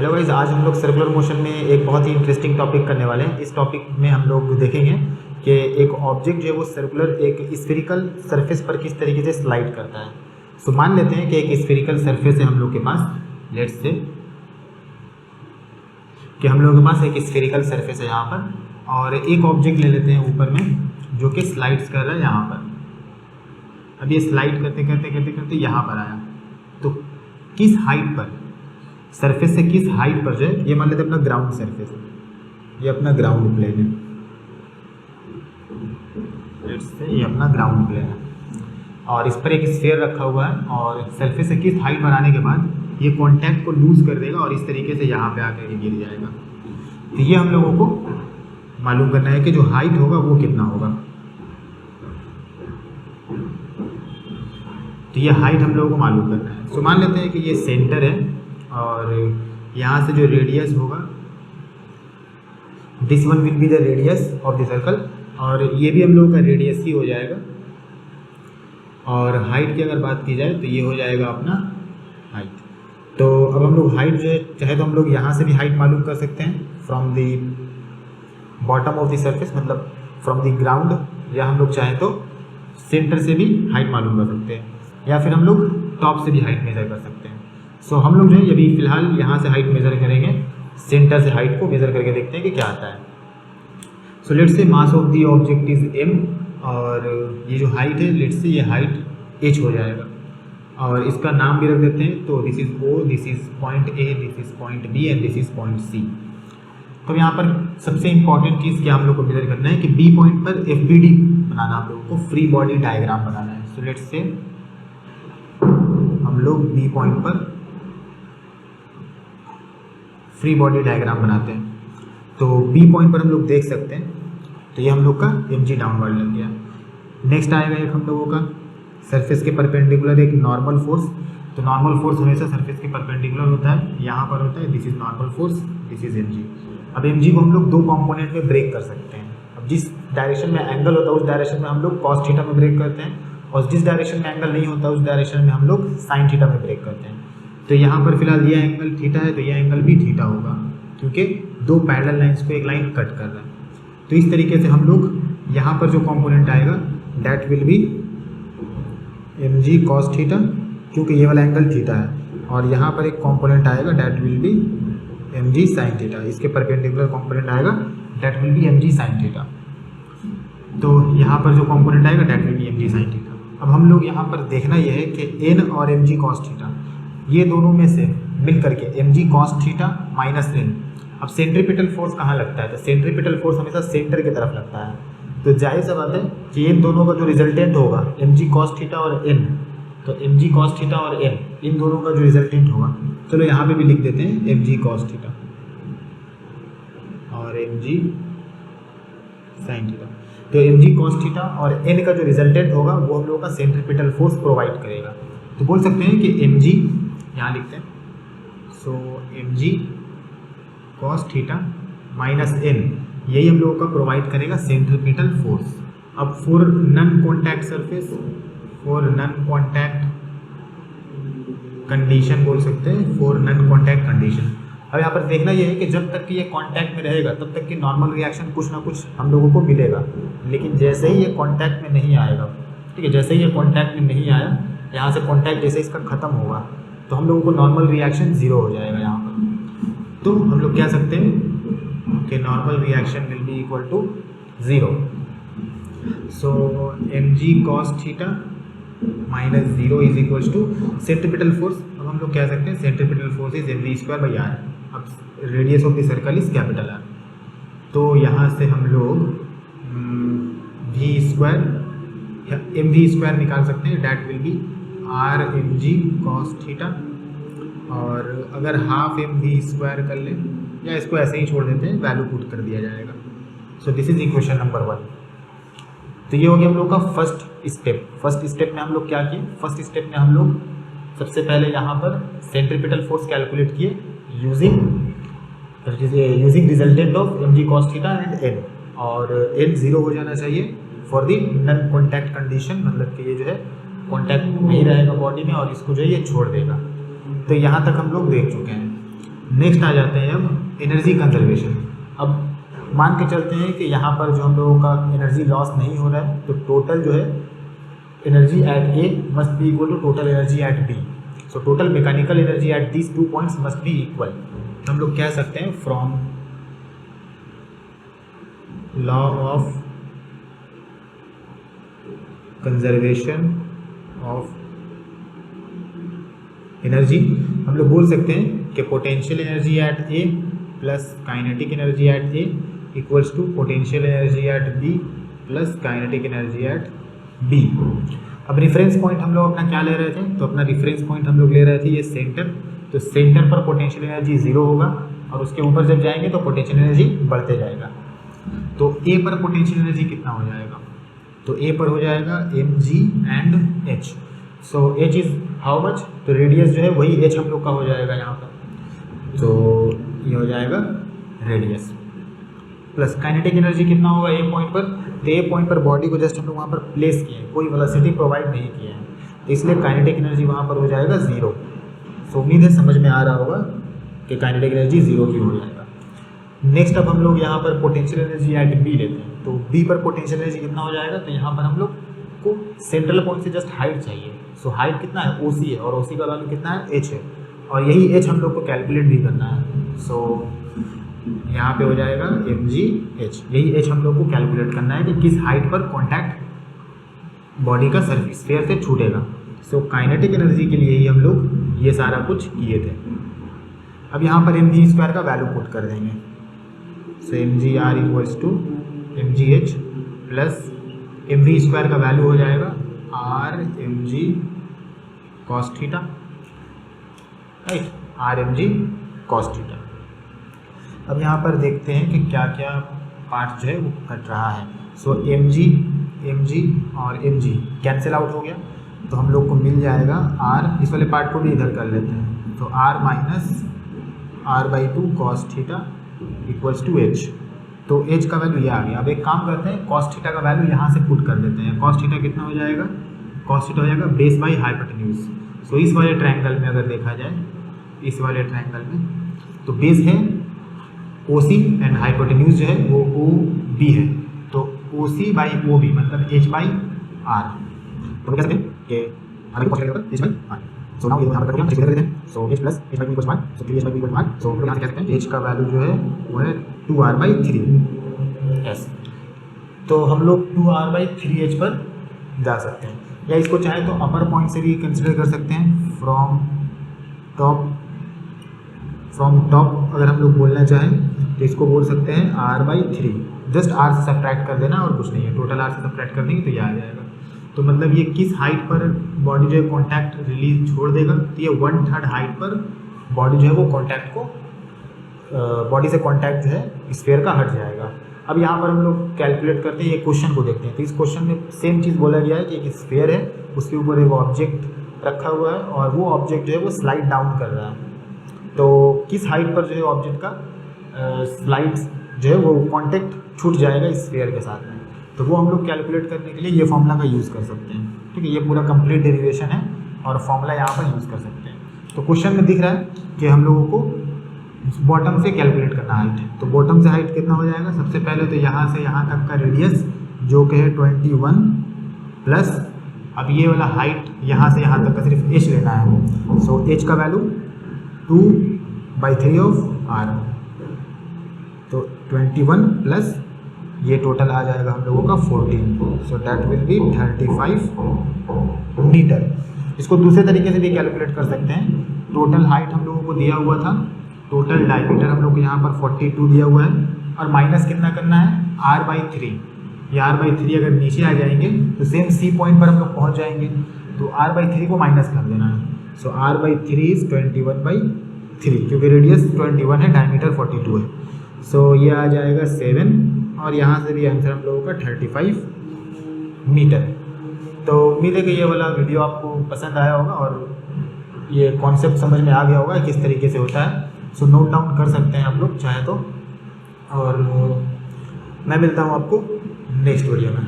Hello guys, आज हम लोग सर्कुलर मोशन में एक बहुत ही इंटरेस्टिंग टॉपिक करने वाले हैं। इस टॉपिक में हम लोग देखेंगे कि एक ऑब्जेक्ट जो है वो सर्कुलर एक स्फेरिकल सरफेस पर किस तरीके से स्लाइड करता है। सो मान लेते हैं कि एक स्फेरिकल सरफेस है हम लोग के पास, लेट्स से कि हम लोगों के पास एक स्फेरिकल सरफेस है यहाँ पर, और एक ऑब्जेक्ट ले लेते हैं ऊपर में जो कि स्लाइड्स कर रहा है यहाँ पर। अब ये स्लाइड करते करते करते करते यहाँ पर आया, तो किस हाइट पर, सरफेस से किस हाइट पर जो है, ये मान लेते हैं अपना ग्राउंड सरफेस है, ये अपना ग्राउंड प्लेन है, लेट्स से ये अपना ग्राउंड प्लेन है, और इस पर एक स्फीयर रखा हुआ है, और सरफेस से किस हाइट पर आने के बाद ये कॉन्टैक्ट को लूज कर देगा और इस तरीके से यहाँ पे आकर के गिर जाएगा। तो ये हम लोगों को मालूम करना है कि जो हाइट होगा वो कितना होगा। तो ये हाइट हम लोगों को मालूम करना है। सो मान लेते हैं कि ये सेंटर है और यहाँ से जो रेडियस होगा, this one will be the radius of the circle, और ये भी हम लोगों का रेडियस ही हो जाएगा। और हाइट की अगर बात की जाए तो ये हो जाएगा अपना हाइट। तो अब हम लोग हाइट जो है, चाहे तो हम लोग यहाँ से भी हाइट मालूम कर सकते हैं from the bottom of the surface, मतलब फ्रॉम द ग्राउंड, या हम लोग चाहे तो सेंटर से भी हाइट मालूम कर सकते हैं, या फिर हम लोग टॉप से भी हाइट मेज़र कर सकते हैं। सो हम लोग जो है अभी फ़िलहाल यहाँ से हाइट मेज़र करेंगे, सेंटर से हाइट को मेज़र करके देखते हैं कि क्या आता है। So let's say mass of the object is m, और ये जो हाइट है, लेट्स से ये हाइट h हो जाएगा, और इसका नाम भी रख देते हैं। तो this is O, this is point A, this is point B and this is point C। तो यहाँ पर सबसे इंपॉर्टेंट चीज़ क्या हम लोग को मेजर करना है कि B पॉइंट पर FBD बनाना, हम लोगों को फ्री बॉडी डायग्राम बनाना है। सो लेट्स से हम लोग B पॉइंट पर फ्री बॉडी डायग्राम बनाते हैं। तो B पॉइंट पर हम लोग देख सकते हैं, तो ये हम लोग का mg डाउनवर्ड लग गया। नेक्स्ट आएगा एक हम लोगों का सरफेस के परपेंडिकुलर एक नॉर्मल फोर्स। तो नॉर्मल फोर्स हमेशा सरफेस के परपेंडिकुलर होता है, यहाँ पर होता है, this is normal force, this is mg। अब mg को हम लोग दो कंपोनेंट में ब्रेक कर सकते हैं। अब जिस डायरेक्शन में एंगल होता है उस डायरेक्शन में हम लोग cos थीटा में ब्रेक करते हैं, और जिस डायरेक्शन में एंगल नहीं होता उस डायरेक्शन में हम लोग sin थीटा में ब्रेक करते हैं। तो यहाँ पर फिलहाल ये एंगल थीटा है, तो ये एंगल भी थीटा होगा, क्योंकि दो पैरेलल लाइंस को एक लाइन कट कर रहा है। तो इस तरीके से हम लोग यहाँ पर जो कंपोनेंट आएगा that will B mg cos theta, क्योंकि ये वाला एंगल थीटा है, और यहाँ पर एक कंपोनेंट आएगा that will B mg sin theta, इसके परपेंडिकुलर कंपोनेंट आएगा that will B mg sin theta. तो यहाँ पर जो कंपोनेंट आएगा that will B mg sin theta. अब हम लोग यहाँ पर देखना यह है कि n और mg cos थीटा, ये दोनों में से मिल करके mg cos theta minus n। अब सेंट्रीपिटल फोर्स कहाँ लगता है, तो सेंट्रीपिटल फोर्स हमेशा सेंटर की तरफ लगता है। तो जाहिर सी बात है कि इन दोनों का जो रिजल्टेंट होगा mg cos थीटा और n, तो mg cos थीटा और n, इन दोनों का जो रिजल्टेंट होगा, चलो यहाँ पे भी लिख देते हैं mg cos थीटा और mg sin थीटा। तो mg cos थीटा और n का जो रिजल्टेंट होगा वो हम लोगों का सेंट्रीपिटल फोर्स प्रोवाइड करेगा। तो बोल सकते हैं कि mg, यहाँ लिखते हैं, so mg cos theta minus n, यही हम लोगों का प्रोवाइड करेगा सेंट्रीपिटल फोर्स। अब for non contact surface, for non contact condition बोल सकते हैं, फॉर नन कॉन्टैक्ट कंडीशन। अब यहाँ पर देखना यह है कि जब तक कि ये कॉन्टैक्ट में रहेगा तब तक कि नॉर्मल रिएक्शन कुछ ना कुछ हम लोगों को मिलेगा, लेकिन जैसे ही ये कॉन्टैक्ट में नहीं आएगा, ठीक है, जैसे ही ये कॉन्टैक्ट में नहीं आया, यहाँ से कॉन्टैक्ट जैसे इसका ख़त्म होगा तो हम लोगों को नॉर्मल रिएक्शन ज़ीरो हो जाएगा यहाँ पर। तो हम लोग कह सकते हैं कि normal reaction will be equal to zero. So mg cos theta minus zero is equals to centripetal force. अब हम लोग कह सकते हैं centripetal force is mv square by R. अब radius of the circle is capital R, तो यहाँ से हम लोग v स्क्वायर या mv स्क्वायर निकाल सकते हैं, that will be r mg cos theta, और अगर हाफ mv स्क्वायर कर लें या इसको ऐसे ही छोड़ देते हैं, वैल्यू पुट कर दिया जाएगा। So this is equation number 1। तो ये हो गया हम लोग का फर्स्ट स्टेप। फर्स्ट स्टेप में हम लोग क्या किए, फर्स्ट स्टेप में हम लोग सबसे पहले यहाँ पर सेंट्रीपिटल फोर्स कैलकुलेट किए using resultant of mg cos theta and n, और n ज़ीरो हो जाना चाहिए for the non contact condition, मतलब कि ये जो है कॉन्टैक्ट नहीं रहेगा बॉडी में और इसको जो है ये छोड़ देगा। तो यहाँ तक हम लोग देख चुके हैं। नेक्स्ट आ जाते हैं अब एनर्जी कंजर्वेशन। अब मान के चलते हैं कि यहाँ पर जो हम लोगों का एनर्जी लॉस नहीं हो रहा है, तो टोटल जो है energy at A must be equal to total energy at B. So total mechanical energy at these 2 points must be equal. तो हम लोग कह सकते हैं from law of conservation of energy हम लोग बोल सकते हैं कि potential energy at A plus kinetic energy at A equals to potential energy at B plus kinetic energy at B. अब रेफरेंस पॉइंट हम लोग अपना क्या ले रहे थे, तो अपना रेफरेंस पॉइंट हम लोग ले रहे थे ये सेंटर। तो सेंटर पर पोटेंशियल एनर्जी 0 होगा और उसके ऊपर जब जाएंगे तो पोटेंशियल एनर्जी बढ़ते जाएगा। तो ए पर पोटेंशियल एनर्जी कितना हो जाएगा, तो ए पर हो जाएगा mg and h। So h is how much, तो रेडियस जो है वही h हम लोग का हो जाएगा यहाँ पर, तो ये हो जाएगा रेडियस प्लस काइनेटिक एनर्जी कितना होगा ए पॉइंट पर, तो ए पॉइंट पर बॉडी को जस्ट हम लोग वहाँ पर प्लेस किए हैं, कोई वेलोसिटी प्रोवाइड नहीं किया है, तो इसलिए काइनेटिक एनर्जी वहाँ पर हो जाएगा 0। सो उम्मीद है समझ में आ रहा होगा कि काइनेटिक एनर्जी 0 की हो जाएगा। नेक्स्ट अब हम लोग यहाँ पर पोटेंशियल एनर्जी एट बी लेते हैं, तो बी पर पोटेंशियल एनर्जी कितना हो जाएगा, तो यहाँ पर हम लोग को सेंट्रल पॉइंट से जस्ट हाइट चाहिए। सो हाइट कितना है OC है और OC का वैल्यू कितना है h है, और यही h हम लोग को कैलकुलेट भी करना है। सो यहाँ पे हो जाएगा mgh, यही h हम लोग को कैलकुलेट करना है कि किस हाइट पर कॉन्टैक्ट बॉडी का सरफेस स्फीयर से छूटेगा। सो काइनेटिक एनर्जी के लिए ही हम लोग ये सारा कुछ किए थे। अब यहाँ पर mg² का वैल्यू पुट कर देंगे। So mgr equals to mgh plus mv² का वैल्यू हो जाएगा r mg cos theta, right, r mg cos theta. अब यहाँ पर देखते हैं कि क्या क्या पार्ट जो है वो कट रहा है। सो mg और mg कैंसिल आउट हो गया, तो हम लोग को मिल जाएगा r, इस वाले पार्ट को भी इधर कर लेते हैं, तो r minus r/2 cos theta equals to h। तो h का वैल्यू ये आ गया। अब एक काम करते हैं, cos थीटा का वैल्यू यहाँ से पुट कर देते हैं। cos थीटा कितना हो जाएगा, cos थीटा हो जाएगा बेस बाई हाइपोटेन्यूज। सो इस वाले ट्रायंगल में अगर देखा जाए, इस वाले ट्रायंगल में तो बेस है OC एंड हाइपोटेन्यूज जो है वो OB है, तो OC बाई OB मतलब h/r। तो क्या सकते हैं कि h/r। सो नाउ ये यहाँ पर कट गया, हैं। सो h प्लस h/b इक्वल्स 1, सो 3h/b इक्वल्स 1। सो हम लोग यहाँ से कह सकते हैं h का वैल्यू जो है वो है 2r/3s। तो हम लोग 2r/3h पर जा सकते हैं, या इसको चाहे तो अपर पॉइंट से भी कंसिडर कर सकते हैं। फ्रॉम टॉप अगर हम लोग बोलना चाहें तो इसको बोल सकते हैं r/3। जस्ट r से सब्ट्रैक्ट कर देना और कुछ नहीं है, टोटल r से सब्ट्रैक्ट कर देंगे तो ये आ जाएगा। तो मतलब ये किस हाइट पर बॉडी जो है कॉन्टैक्ट रिलीज छोड़ देगा, तो ये 1/3 हाइट पर बॉडी जो है वो कॉन्टैक्ट को बॉडी से कॉन्टैक्ट जो है स्फीयर का हट जाएगा। अब यहाँ पर हम लोग कैलकुलेट करते हैं, ये क्वेश्चन को देखते हैं। तो इस क्वेश्चन में सेम चीज़ बोला गया है कि एक स्फीयर है, उसके ऊपर एक ऑब्जेक्ट रखा हुआ है और वो ऑब्जेक्ट जो है वो स्लाइड डाउन कर रहा है। तो किस हाइट पर जो है ऑब्जेक्ट का स्लाइड जो है वो कॉन्टैक्ट छूट जाएगा इस स्फीयर के साथ में, तो वो हम लोग कैलकुलेट करने के लिए ये फॉर्मूला का यूज़ कर सकते हैं। ठीक है, ये पूरा कंप्लीट डेरिवेशन है और फॉर्मूला यहाँ पर यूज़ कर सकते हैं। तो क्वेश्चन में दिख रहा है कि हम लोगों को बॉटम से कैलकुलेट करना हाइट। तो बॉटम से हाइट कितना हो जाएगा, सबसे पहले तो यहाँ से यहाँ तक का रेडियस जो कि है 21 प्लस अब ये वाला हाइट यहाँ से यहाँ तक का सिर्फ h लेना है। सो h का वैल्यू 2/3 ऑफ r, तो 21 प्लस ये टोटल आ जाएगा हम लोगों का 14। So that will be 35 metre. इसको दूसरे तरीके से भी कैलकुलेट कर सकते हैं। टोटल हाइट हम लोगों को दिया हुआ था, टोटल डायमीटर हम लोग को यहाँ पर 42 दिया हुआ है, और माइनस कितना करना है r/3। ये r/3 अगर नीचे आ जाएंगे तो सेम C पॉइंट पर हम लोग पहुँच जाएंगे, तो r/3 को माइनस कर देना है। सो r/3 इज़ 21/3, क्योंकि रेडियस 21 है, डायमीटर 42 है। सो ये आ जाएगा 7, और यहाँ से भी आंसर हम लोगों का 35 मीटर। तो उम्मीद है कि ये वाला वीडियो आपको पसंद आया होगा और ये कॉन्सेप्ट समझ में आ गया होगा किस तरीके से होता है। सो नोट डाउन कर सकते हैं आप लोग चाहे तो, और मैं मिलता हूँ आपको नेक्स्ट वीडियो में।